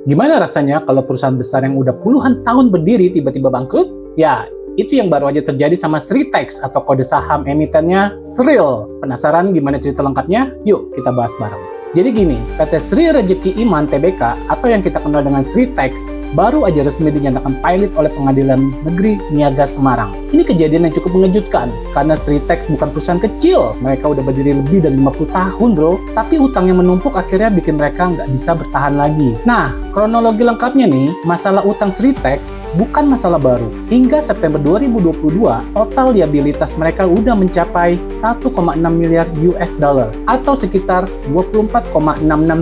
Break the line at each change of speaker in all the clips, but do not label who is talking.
Gimana rasanya kalau perusahaan besar yang udah puluhan tahun berdiri tiba-tiba bangkrut? Ya, itu yang baru aja terjadi sama Sritex atau kode saham emitennya SRIL. Penasaran gimana cerita lengkapnya? Yuk kita bahas bareng. Jadi gini, PT Sri Rejeki Iman Tbk atau yang kita kenal dengan Sritex baru aja resmi dinyatakan pilot oleh Pengadilan Negeri Niaga Semarang. Ini kejadian yang cukup mengejutkan karena Sritex bukan perusahaan kecil. Mereka udah berdiri lebih dari 50 tahun bro, tapi utang yang menumpuk akhirnya bikin mereka nggak bisa bertahan lagi. Nah, kronologi lengkapnya nih, masalah utang Sritex bukan masalah baru. Hingga September 2022, total liabilitas mereka udah mencapai 1,6 miliar US dollar atau sekitar 24,66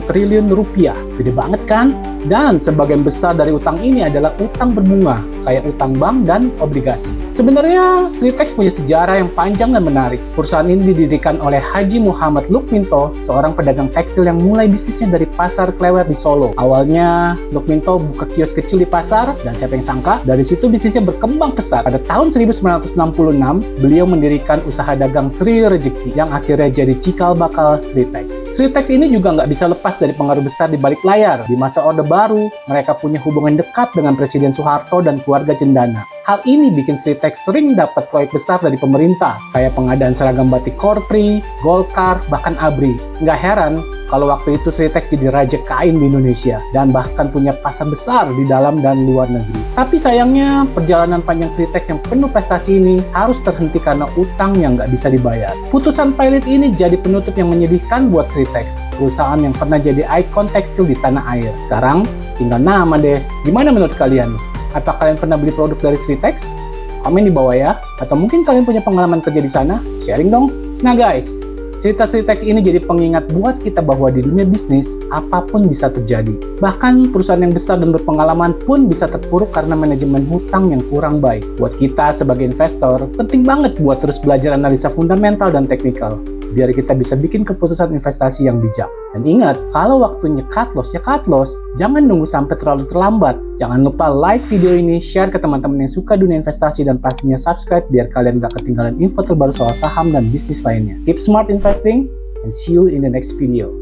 triliun rupiah. Gede banget kan? Dan sebagian besar dari utang ini adalah utang berbunga, kayak utang bank dan obligasi. Sebenarnya Sritex punya sejarah yang panjang dan menarik. Perusahaan ini didirikan oleh Haji Muhammad Lukminto, seorang pedagang tekstil yang mulai bisnisnya dari pasar Klewer di Solo. Awalnya Lukminto buka kios kecil di pasar, dan siapa yang sangka dari situ bisnisnya berkembang pesat. Pada tahun 1966, beliau mendirikan usaha dagang Sri Rejeki yang akhirnya jadi cikal bakal Sritex. Sritex ini juga nggak bisa lepas dari pengaruh besar di balik layar. Di masa Orde Baru, mereka punya hubungan dekat dengan Presiden Soeharto dan keluarga Cendana. Hal ini bikin Sritex sering dapat proyek besar dari pemerintah, kayak pengadaan seragam batik Korpri, Golkar, bahkan ABRI. Nggak heran kalau waktu itu Sritex jadi raja kain di Indonesia, dan bahkan punya pasar besar di dalam dan luar negeri. Tapi sayangnya, perjalanan panjang Sritex yang penuh prestasi ini harus terhenti karena utang yang nggak bisa dibayar. Putusan pilot ini jadi penutup yang menyedihkan buat Sritex, perusahaan yang pernah jadi ikon tekstil di tanah air. Sekarang, tinggal nama deh. Gimana menurut kalian? Apa kalian pernah beli produk dari Sritex? Komen di bawah ya. Atau mungkin kalian punya pengalaman kerja di sana? Sharing dong. Nah guys, cerita Sritex ini jadi pengingat buat kita bahwa di dunia bisnis, apapun bisa terjadi. Bahkan perusahaan yang besar dan berpengalaman pun bisa terpuruk karena manajemen hutang yang kurang baik. Buat kita sebagai investor, penting banget buat terus belajar analisa fundamental dan teknikal, biar kita bisa bikin keputusan investasi yang bijak. Dan ingat, kalau waktunya cut loss, ya cut loss. Jangan nunggu sampai terlalu terlambat. Jangan lupa like video ini, share ke teman-teman yang suka dunia investasi, dan pastinya subscribe biar kalian gak ketinggalan info terbaru soal saham dan bisnis lainnya. Keep smart investing, and see you in the next video.